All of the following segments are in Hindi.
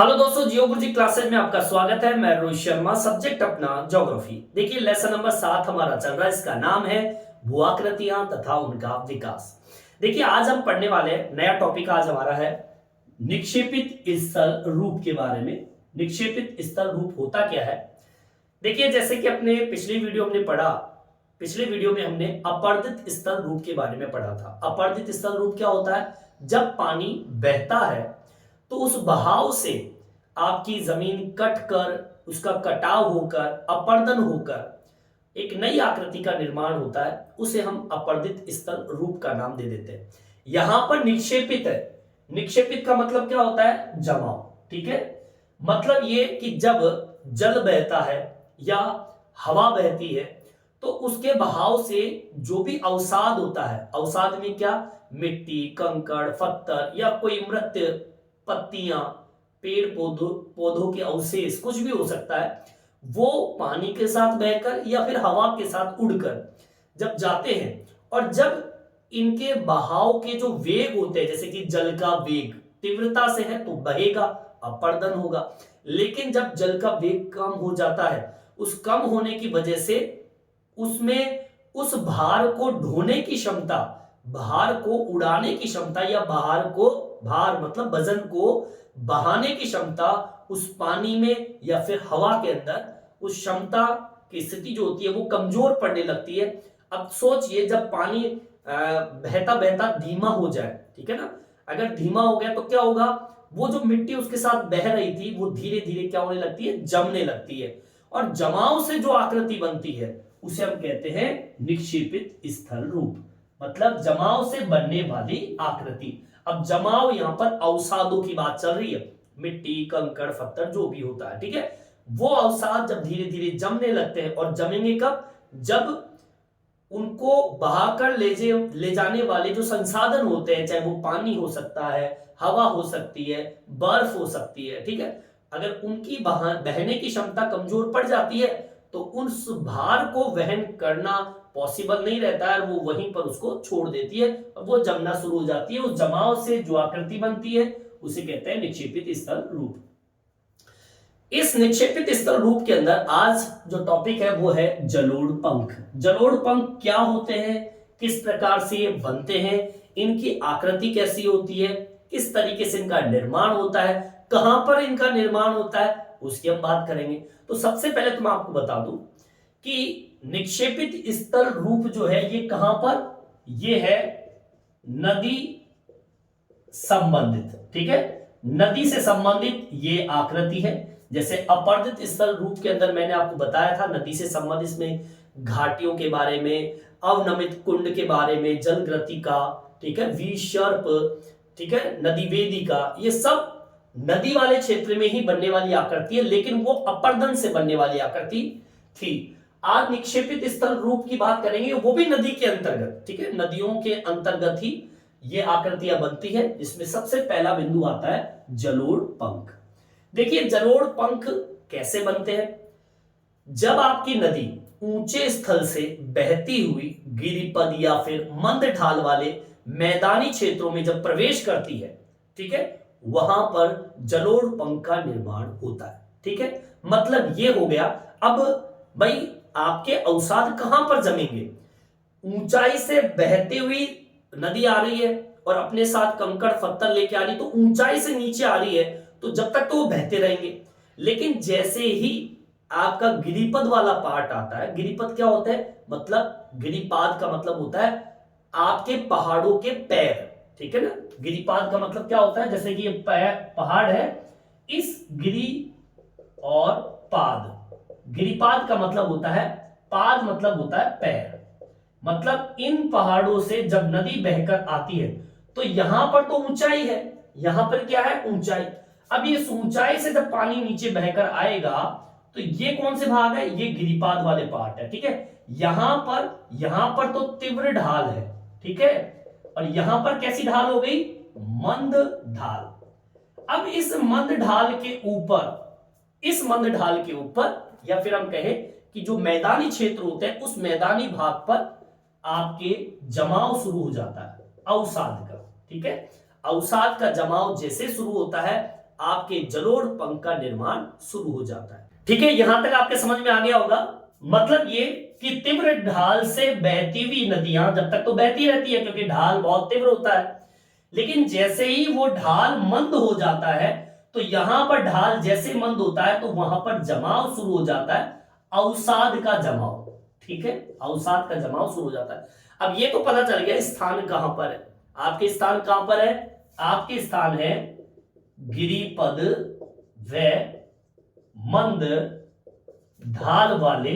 हेलो दोस्तों, जियो गुरुजी क्लासेज में आपका स्वागत है। मैं रोहित शर्मा, सब्जेक्ट अपना ज्योग्राफी। देखिए लेसन नंबर 7 हमारा चल रहा है, इसका नाम है भूआकृतियां तथा उनका विकास। देखिए आज हम पढ़ने वाले नया टॉपिक आज हमारा है निक्षेपित स्थल रूप के बारे में। निक्षेपित स्थल रूप होता क्या है? देखिए जैसे कि अपने पिछली वीडियो हमने पढ़ा, पिछले वीडियो में हमने अपरदित स्थल रूप के बारे में पढ़ा था। अपरदित स्थल रूप क्या होता है? जब पानी बहता है तो उस बहाव से आपकी जमीन कट कर, उसका कटाव होकर, अपर्दन होकर एक नई आकृति का निर्माण होता है, उसे हम अपरदित स्थल रूप का नाम दे देते हैं। यहां पर निक्षेपित है। निक्षेपित का मतलब क्या होता है? जमाव। ठीक है, मतलब ये कि जब जल बहता है या हवा बहती है तो उसके बहाव से जो भी अवसाद होता है, अवसाद में क्या, मिट्टी, कंकड़, पत्थर या कोई मृत पत्तियां, पेड़ पौधों के अवशेष, कुछ भी हो सकता है, वो पानी के साथ बहकर या फिर हवा के साथ उड़कर जब जाते हैं और जब इनके बहाव के जो वेग होते हैं, जैसे कि जल का वेग तीव्रता से है तो बहेगा, अपर्दन होगा। लेकिन जब जल का वेग कम हो जाता है, उस कम होने की वजह से उसमें उस भार को ढोने की क्षमता, भार को उड़ाने की क्षमता या भार मतलब वजन को बहाने की क्षमता उस पानी में या फिर हवा के अंदर, उस क्षमता की स्थिति जो होती है वो कमजोर पड़ने लगती है। अब सोचिए जब पानी बहता बहता धीमा हो जाए, ठीक है ना, अगर धीमा हो गया तो क्या होगा? वो जो मिट्टी उसके साथ बह रही थी वो धीरे धीरे क्या होने लगती है? जमने लगती है। और जमाव से जो आकृति बनती है उसे हम कहते हैं निक्षेपित स्थल रूप, मतलब जमाव से बनने वाली आकृति। अब जमाव यहां पर अवसादों की बात चल रही है, मिट्टी, कंकड़, पत्थर जो भी होता है, ठीक है, वो अवसाद जब धीरे धीरे जमने लगते हैं, और जमेंगे कब? जब उनको बहाकर ले जाने वाले जो संसाधन होते हैं, चाहे वो पानी हो सकता है, हवा हो सकती है, बर्फ हो सकती है, ठीक है, अगर उनकी बहने की क्षमता कमजोर पड़ जाती है तो उस भार को वहन करना पॉसिबल नहीं रहता है, वो वहीं पर उसको छोड़ देती है, वो जमना शुरू हो जाती है। उस जमाव से जो आकृति बनती है उसे कहते हैं निक्षेपित स्थल रूप। इस निक्षेपित स्थल रूप के अंदर आज जो टॉपिक है वो है जलोढ़ पंख। जलोढ़ पंख क्या होते हैं, किस प्रकार से ये बनते हैं, इनकी आकृति कैसी होती है, किस तरीके से इनका निर्माण होता है, कहां पर इनका निर्माण होता है, उसकी हम बात करेंगे। तो सबसे पहले तो मैं आपको बता दूं कि निक्षेपित स्थल रूप जो है ये कहां पर, ये है नदी संबंधित, ठीक है, नदी से संबंधित ये आकृति है। जैसे अपरदित स्थल रूप के अंदर मैंने आपको बताया था नदी से संबंधित, इसमें घाटियों के बारे में, अवनमित कुंड के बारे में, जलग्रति का, ठीक है, विसर्प, ठीक है, नदी वेदिका, ये सब नदी वाले क्षेत्र में ही बनने वाली आकृति है, लेकिन वो अपर्दन से बनने वाली आकृति थी। आज निक्षेपित स्थल रूप की बात करेंगे, वो भी नदी के अंतर्गत, ठीक है, नदियों के अंतर्गत ही ये आकृतियां बनती है। इसमें सबसे पहला बिंदु आता है जलोढ़ पंख। देखिए जलोढ़ पंख कैसे बनते हैं? जब आपकी नदी ऊंचे स्थल से बहती हुई गिरिपद या फिर मंद ढाल वाले मैदानी क्षेत्रों में जब प्रवेश करती है, ठीक है, वहां पर जलोढ़ पंख का निर्माण होता है। ठीक है, मतलब ये हो गया। अब भाई आपके अवसाद कहां पर जमेंगे? ऊंचाई से बहती हुई नदी आ रही है और अपने साथ कंकड़ पत्थर लेके आ रही, तो ऊंचाई से नीचे आ रही है तो जब तक तो वो बहते रहेंगे। लेकिन जैसे ही आपका गिरिपद वाला पार्ट आता है, गिरिपद क्या होता है? मतलब गिरिपाद का मतलब होता है आपके पहाड़ों के पैर, ठीक है ना। गिरिपाद का मतलब क्या होता है? जैसे कि ये पहाड़ है, इस गिरी और पाद, गिरिपाद का मतलब होता है, पाद मतलब होता है पैर, मतलब इन पहाड़ों से जब नदी बहकर आती है तो यहां पर तो ऊंचाई है, यहां पर क्या है? ऊंचाई। अब ये ऊंचाई से जब पानी नीचे बहकर आएगा तो ये कौन से भाग है? ये गिरिपाद वाले पार्ट है, ठीक है। यहां पर तो तीव्र ढाल है, ठीक है, और यहां पर कैसी ढाल हो गई? मंद ढाल। अब इस मंद ढाल के ऊपर, इस मंद ढाल के ऊपर, या फिर हम कहें कि जो मैदानी क्षेत्र होते हैं उस मैदानी भाग पर आपके जमाव शुरू हो जाता है अवसाद का, ठीक है। अवसाद का जमाव जैसे शुरू होता है, आपके जलोढ़ पंख का निर्माण शुरू हो जाता है। ठीक है, यहां तक आपके समझ में आ गया होगा। मतलब ये कि तीव्र ढाल से बहती हुई नदियां जब तक तो बहती रहती है क्योंकि ढाल बहुत तीव्र होता है, लेकिन जैसे ही वो ढाल मंद हो जाता है तो यहां पर ढाल जैसे मंद होता है तो वहां पर जमाव शुरू हो जाता है, अवसाद का जमाव। ठीक है, अवसाद का जमाव शुरू हो जाता है। अब ये तो पता चल गया स्थान कहां पर है। आपके स्थान कहां पर है? आपके स्थान है गिरिपद व मंद ढाल वाले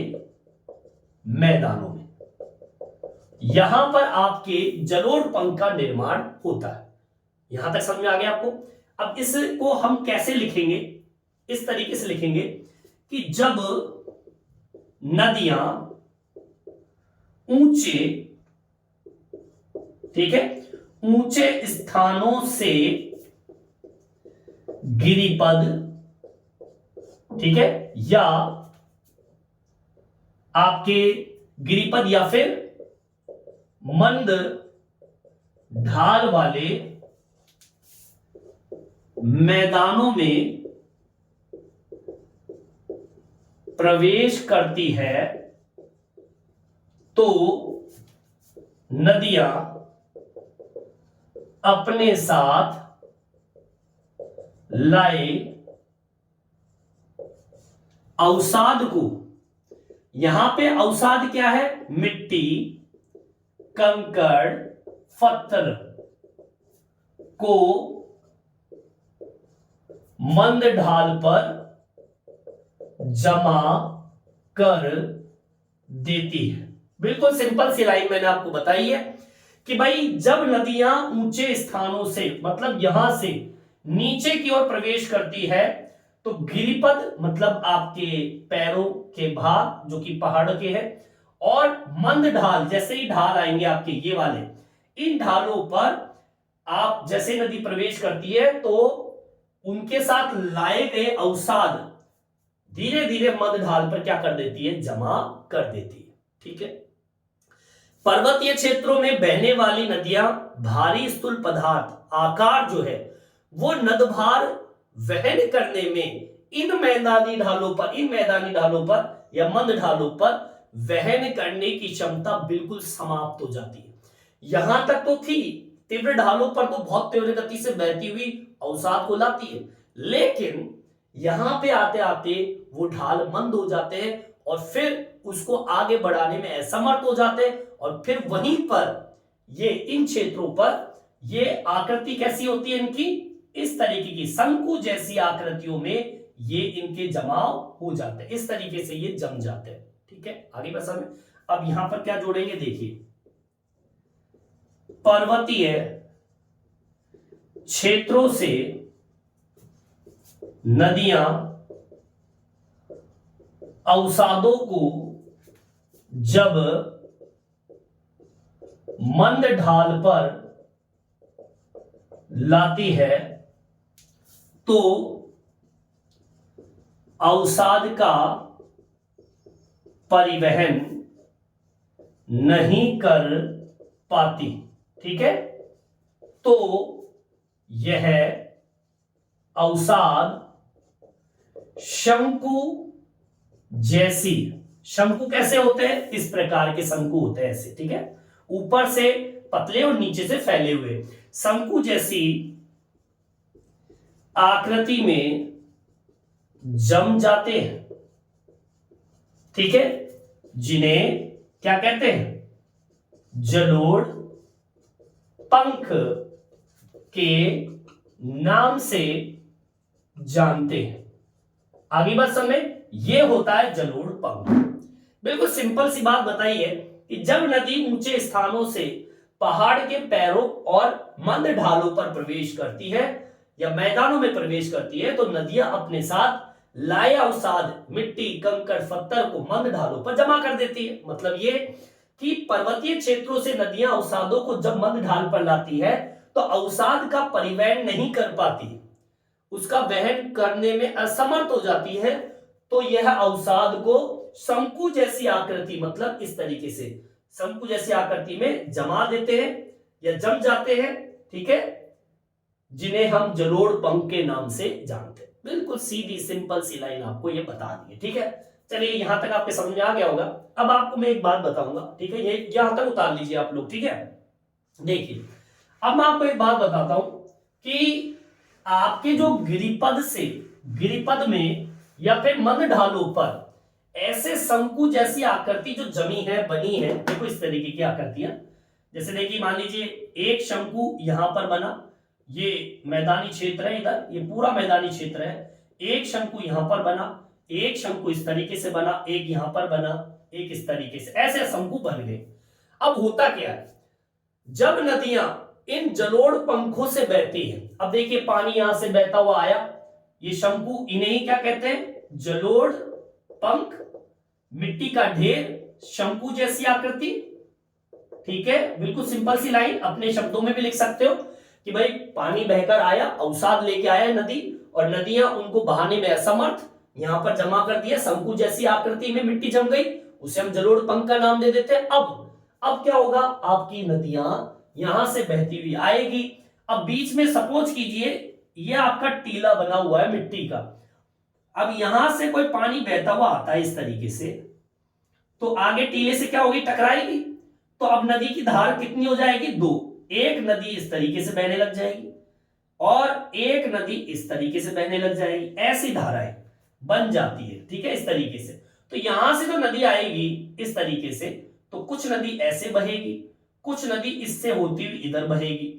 मैदानों में। यहां पर आपके जलोढ़ पंख का निर्माण होता है। यहां तक समझ में आ गया आपको? अब इसको हम कैसे लिखेंगे? इस तरीके से लिखेंगे कि जब नदियां ऊंचे, ठीक है, ऊंचे स्थानों से गिरिपद, ठीक है, या आपके गिरिपद या फिर मंद ढाल वाले मैदानों में प्रवेश करती है तो नदियां अपने साथ लाए अवसाद को, यहां पे अवसाद क्या है? मिट्टी, कंकड़, पत्थर को मंद ढाल पर जमा कर देती है। बिल्कुल सिंपल सी लाइन मैंने आपको बताई है कि भाई जब नदियां ऊंचे स्थानों से, मतलब यहां से नीचे की ओर प्रवेश करती है तो गिरिपद मतलब आपके पैरों के भाग जो कि पहाड़ के हैं, और मंद ढाल, जैसे ही ढाल आएंगे आपके ये वाले, इन ढालों पर आप जैसे नदी प्रवेश करती है तो उनके साथ लाए गए अवसाद धीरे धीरे मंद ढाल पर क्या कर देती है? जमा कर देती है। ठीक है, पर्वतीय क्षेत्रों में बहने वाली नदियां भारी स्थूल पदार्थ आकार जो है वो नदभार वहन करने में इन मैदानी ढालों पर या मंद ढालों पर वहन करने की क्षमता बिल्कुल समाप्त हो जाती है। यहां तक तो थी, तीव्र ढालों पर तो बहुत तीव्र गति से बहती हुई अवसाद को लाती है, लेकिन यहां पे आते आते वो ढाल मंद हो जाते हैं और फिर उसको आगे बढ़ाने में असमर्थ हो जाते हैं, और फिर वहीं पर ये इन क्षेत्रों पर ये आकृति कैसी होती है इनकी? इस तरीके की शंकु जैसी आकृतियों में ये इनके जमाव हो जाते हैं, इस तरीके से ये जम जाते हैं। ठीक है, आगे बस हमें अब यहां पर क्या जोड़ेंगे? देखिए, पर्वतीय क्षेत्रों से नदियां अवसादों को जब मंद ढाल पर लाती है तो अवसाद का परिवहन नहीं कर पाती। ठीक है, तो यह अवसाद शंकु जैसी, शंकु कैसे होते हैं? इस प्रकार के शंकु होते हैं ऐसे। ठीक है, ऊपर से पतले और नीचे से फैले हुए शंकु जैसी आकृति में जम जाते हैं। ठीक है, जिन्हें क्या कहते हैं? जलोढ़ पंख के नाम से जानते हैं। आगे बात समझ, ये होता है जलोढ़ पंख। बिल्कुल सिंपल सी बात बताई है कि जब नदी ऊंचे स्थानों से पहाड़ के पैरों और मंद ढालों पर प्रवेश करती है या मैदानों में प्रवेश करती है तो नदियां अपने साथ लाए अवसाद, मिट्टी, कंकड़, पत्थर को मंद ढालों पर जमा कर देती है। मतलब ये कि पर्वतीय क्षेत्रों से नदियां अवसादों को जब मंद ढाल पर लाती है तो अवसाद का परिवहन नहीं कर पाती, उसका वहन करने में असमर्थ हो जाती है, तो यह अवसाद को शंकु जैसी आकृति, मतलब इस तरीके से शंकु जैसी आकृति में जमा देते हैं या जम जाते हैं। ठीक है, जिन्हें हम जलोढ़ पंख के नाम से जानते हैं। बिल्कुल सीधी सिंपल सी लाइन आपको ये बता दी है, ठीक है। चलिए यहां तक आपके समझ में आ गया होगा। अब आपको मैं एक बात बताऊंगा, ठीक है, ये यहां तक उतार लीजिए आप लोग, ठीक है। देखिए अब मैं आपको एक बात बताता हूं कि आपके जो गिरिपद से, गिरिपद में या फिर मध्य ढालों पर ऐसे शंकु जैसी आकृति जो जमी है, बनी है, देखो इस तरीके की आकृतियां, जैसे देखिए मान लीजिए एक शंकु यहां पर बना, ये मैदानी क्षेत्र है, इधर ये पूरा मैदानी क्षेत्र है, एक शंकु यहां पर बना, एक शंकु इस तरीके से बना, एक यहां पर बना, एक इस तरीके से, ऐसे शंकु बन गए। अब होता क्या है, जब नदियां इन जलोढ़ पंखों से बहती है, अब देखिए पानी यहां से बहता हुआ आया, ये शंकु, इन्हें ही क्या कहते हैं, जलोढ़ पंख, मिट्टी का ढेर, शंकु जैसी आकृति, ठीक है। बिल्कुल सिंपल सी लाइन, अपने शब्दों में भी लिख सकते हो कि भाई पानी बहकर आया, अवसाद लेके आया नदी, और नदियां उनको बहाने में असमर्थ, यहां पर जमा कर दिया, शंकु जैसी आकृति में मिट्टी जम गई, उसे हम जलोढ़ पंख का नाम दे देते हैं। अब क्या होगा, आपकी नदियां यहां से बहती हुई आएगी। अब बीच में सपोज कीजिए ये आपका टीला बना हुआ है मिट्टी का, अब यहां से कोई पानी बहता हुआ आता है इस तरीके से, तो आगे टीले से क्या होगी, टकराएगी, तो अब नदी की धार कितनी हो जाएगी, दो, एक नदी इस तरीके से बहने लग जाएगी और एक नदी इस तरीके से बहने लग जाएगी, ऐसी धाराएं बन जाती है, ठीक है, इस तरीके से। तो यहां से जो नदी आएगी इस तरीके से, तो कुछ नदी ऐसे बहेगी, कुछ नदी इससे होती हुई इधर बहेगी,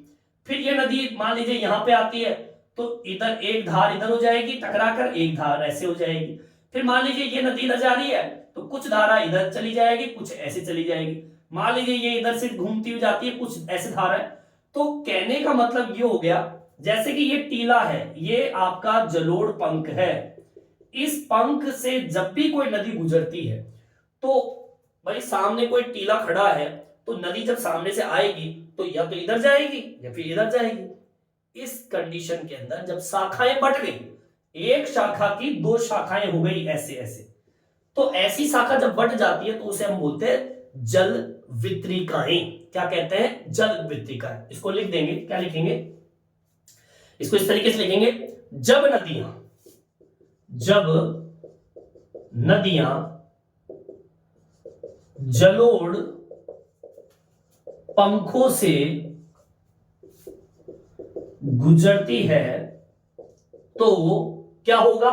फिर ये नदी मान लीजिए यहां पे आती है, तो इधर एक धार इधर हो जाएगी, टकराकर एक धार ऐसे हो जाएगी, फिर मान लीजिए ये नदी इधर जा रही है, तो कुछ धारा इधर चली जाएगी, कुछ ऐसे चली जाएगी, मान लीजिए ये इधर से घूमती हुई जाती है, कुछ ऐसे धारा है। तो कहने का मतलब ये हो गया, जैसे कि ये टीला है, ये आपका जलोढ़ पंख है, इस पंख से जब भी कोई नदी गुजरती है, तो भाई सामने कोई टीला खड़ा है, तो नदी जब सामने से आएगी तो या तो इधर जाएगी या फिर इधर जाएगी। इस कंडीशन के अंदर जब शाखाएं बट गई, एक शाखा की दो शाखाएं हो गई ऐसे ऐसे, तो ऐसी शाखा जब बट जाती है तो उसे हम बोलते हैं जल वितरिकाएं। क्या कहते हैं, जल वितरिकाएं। इसको लिख देंगे, क्या लिखेंगे, इसको इस तरीके से लिखेंगे, जब नदियां जलोढ़ पंखों से गुजरती है तो क्या होगा,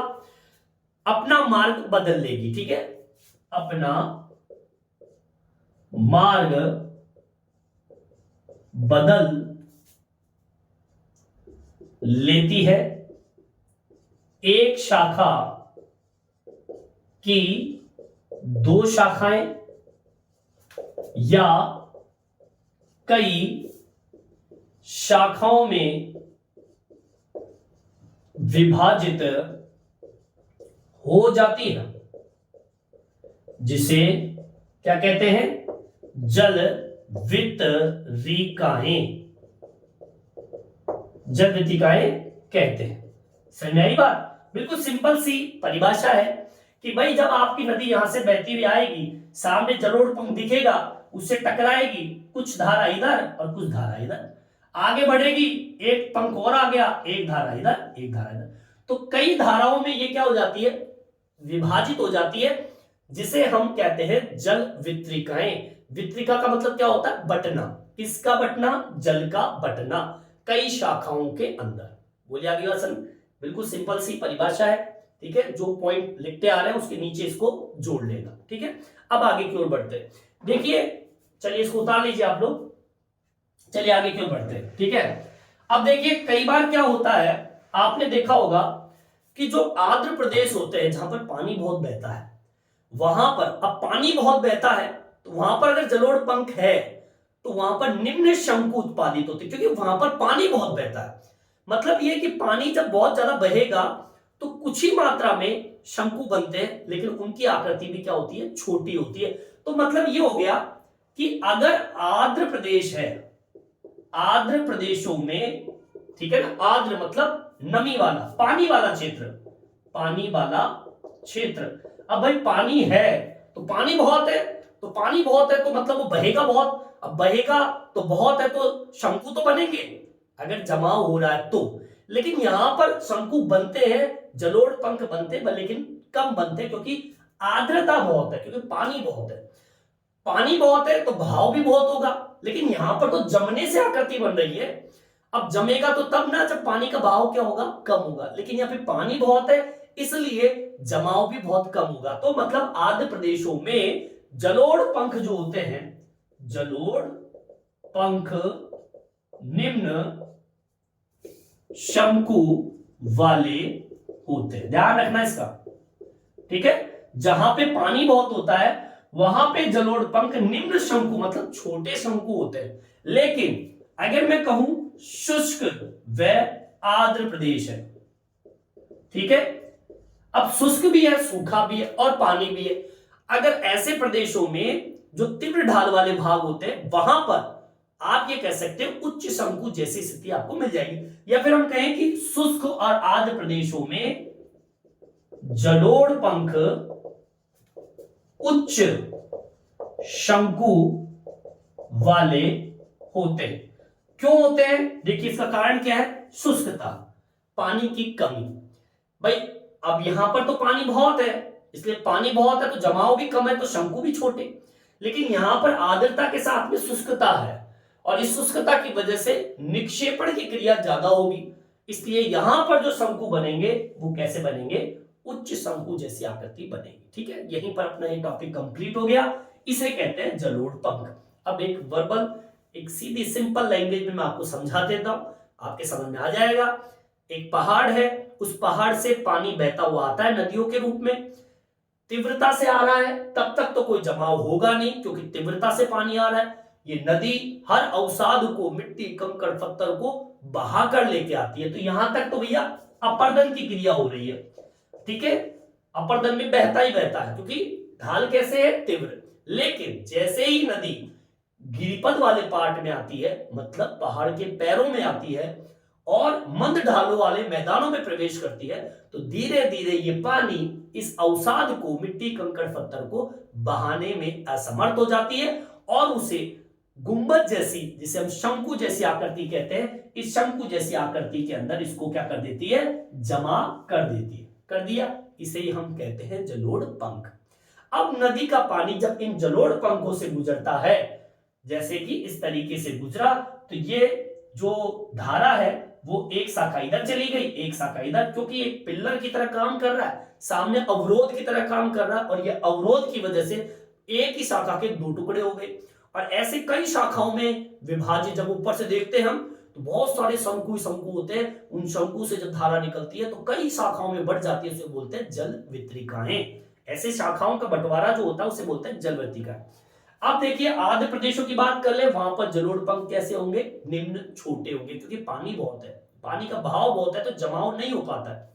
अपना मार्ग बदल लेगी, ठीक है, अपना मार्ग बदल लेती है, एक शाखा की दो शाखाएं या कई शाखाओं में विभाजित हो जाती है, जिसे क्या कहते हैं, जल वितरिकाएं, जल वितरिकाएं कहते हैं। समझ में आई बात, बिल्कुल सिंपल सी परिभाषा है कि भाई जब आपकी नदी यहां से बहती हुई आएगी, सामने जलोढ़ पंख दिखेगा, उससे टकराएगी, कुछ धारा इधर और कुछ धारा इधर, आगे बढ़ेगी, एक पंख और आ गया, एक धारा इधर एक धारा इधर, तो कई धाराओं में ये क्या हो जाती है, विभाजित हो जाती है, जिसे हम कहते हैं जल वितरिकाएं। वितरिका का मतलब क्या होता है, बटना, किसका बटना, जल का बटना, कई शाखाओं के अंदर। बोलिए आगे बात समझ, बिल्कुल सिंपल सी परिभाषा है, ठीक है, जो पॉइंट लिखते आ रहे हैं उसके नीचे इसको जोड़ लेना, ठीक है। अब आगे की ओर बढ़ते हैं, देखिए, चलिए इसको उतार लीजिए आप लोग, चलिए आगे की ओर बढ़ते हैं, ठीक है। अब देखिए कई बार क्या होता है, आपने देखा होगा कि जो आर्द्र प्रदेश होते हैं जहां पर पानी बहुत बहता है, वहां पर अब पानी बहुत बहता है, तो वहां पर अगर जलोढ़ पंख है तो वहां पर निम्न शंकु उत्पादित होते, क्योंकि वहां पर पानी बहुत बहता है। मतलब यह कि पानी जब बहुत ज्यादा बहेगा तो कुछ ही मात्रा में शंकु बनते हैं, लेकिन उनकी आकृति भी क्या होती है, छोटी होती है। तो मतलब ये हो गया कि अगर आर्द्र प्रदेश है, आर्द्र प्रदेशों में, ठीक है ना, आर्द्र मतलब नमी वाला, पानी वाला क्षेत्र, पानी वाला क्षेत्र। अब भाई पानी है तो पानी बहुत है, तो पानी बहुत है तो मतलब वो बहेगा बहुत, अब बहेगा तो बहुत है तो शंकु तो बनेंगे, अगर जमाव हो रहा है तो। लेकिन यहां पर शंकु बनते हैं, जलोढ़ पंख बनते हैं, लेकिन कम बनते हैं क्योंकि आर्द्रता बहुत है, क्योंकि पानी बहुत है। पानी बहुत है तो भाव भी बहुत होगा, लेकिन यहां पर तो जमने से आकृति बन रही है। अब जमेगा तो तब ना जब पानी का भाव क्या होगा, कम होगा। लेकिन यहाँ पे पानी बहुत है इसलिए जमाव भी बहुत कम होगा। तो मतलब आर्द्र प्रदेशों में जलोढ़ पंख जो होते हैं, जलोढ़ पंख निम्न शंकु वाले होते हैं। ध्यान रखना इसका, ठीक है। जहां पे पानी बहुत होता है वहां पे जलोढ़ पंख निम्न शंकु मतलब छोटे शंकु होते हैं। लेकिन अगर मैं कहूं शुष्क व आर्द्र प्रदेश है, ठीक है। अब शुष्क भी है, सूखा भी है और पानी भी है। अगर ऐसे प्रदेशों में जो तीव्र ढाल वाले भाग होते हैं वहां पर आप ये कह सकते हैं उच्च शंकु जैसी स्थिति आपको मिल जाएगी। या फिर हम कहें कि शुष्क और आर्द्र प्रदेशों में जलोढ़ पंख उच्च शंकु वाले होते हैं। क्यों होते हैं? देखिए इसका कारण क्या है, शुष्कता, पानी की कमी। भाई अब यहां पर तो पानी बहुत है, इसलिए पानी बहुत है तो जमाव भी कम है तो शंकु भी छोटे। लेकिन यहां पर आर्द्रता के साथ में शुष्कता है और इस शुष्कता की वजह से निक्षेपण की क्रिया ज्यादा होगी, इसलिए यहां पर जो शंकु बनेंगे वो कैसे बनेंगे, उच्च शंकु जैसी आकृति बनेगी। ठीक है, यहीं पर अपना ये टॉपिक कंप्लीट हो गया। इसे कहते हैं जलोढ़ पंख। अब एक वर्बल, एक सीधी सिंपल लैंग्वेज में मैं आपको समझा देता हूं, आपके समझ में आ जाएगा। एक पहाड़ है, उस पहाड़ से पानी बहता हुआ आता है नदियों के रूप में, तीव्रता से आ रहा है, तब तक तो कोई जमाव होगा नहीं क्योंकि तीव्रता से पानी आ रहा है। ये नदी हर अवसाद को, मिट्टी, कंकड़, पत्थर को बहा कर लेके आती है। तो यहां तक तो भैया अपर्दन की क्रिया हो रही है, ठीक है। अपर्दन में बहता ही बहता है क्योंकि ढाल कैसे है, तीव्र। लेकिन जैसे ही नदी गिरिपद वाले पार्ट में आती है, मतलब पहाड़ के पैरों में आती है और मंद ढालों वाले मैदानों में प्रवेश करती है, तो धीरे धीरे ये पानी इस अवसाद को, मिट्टी, कंकड़, पत्थर को बहाने में असमर्थ हो जाती है और उसे गुंबद जैसी, जिसे हम शंकु जैसी आकृति कहते हैं, इस शंकु जैसी आकृति के अंदर इसको क्या कर देती है, जमा कर देती है। कर दिया, इसे ही हम कहते हैं जलोढ़ पंख। अब नदी का पानी जब इन जलोढ़ पंखों से गुजरता है, जैसे कि इस तरीके से गुजरा, तो ये जो धारा है वो एक शाखा इधर चली गई, एक शाखा इधर, क्योंकि एक पिल्लर की तरह काम कर रहा है, सामने अवरोध की तरह काम कर रहा है, और ये अवरोध की वजह से एक ही शाखा के दो टुकड़े हो गए। और ऐसे कई शाखाओं में विभाजित, जब ऊपर से देखते हैं हम तो बहुत सारे शंकु शंकु होते हैं, उन शंकु से जब धारा निकलती है तो कई शाखाओं में बढ़ जाती है, उसे बोलते हैं जल वितरिकाएं। ऐसे शाखाओं का बंटवारा जो होता है उसे बोलते हैं जल वितरिकाएं। अब देखिए आर्द्र प्रदेशों की बात कर ले, वहां पर जलोढ़ पंख कैसे होंगे, निम्न छोटे होंगे, क्योंकि पानी बहुत है, पानी का बहाव बहुत है तो जमाव नहीं हो पाता है।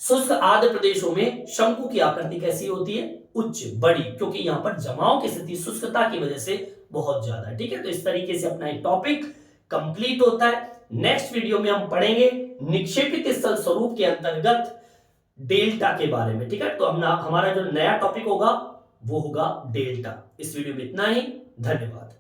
शुष्क आर्द्र प्रदेशों में शंकु की आकृति कैसी होती है, उच्च, बड़ी, क्योंकि यहां पर जमाव की स्थिति शुष्कता की वजह से बहुत ज्यादा है। ठीक है, तो इस तरीके से अपना एक टॉपिक कंप्लीट होता है। नेक्स्ट वीडियो में हम पढ़ेंगे निक्षेपित स्थल स्वरूप के अंतर्गत डेल्टा के बारे में। ठीक है, तो हमारा जो नया टॉपिक होगा वो होगा डेल्टा। इस वीडियो में इतना ही, धन्यवाद।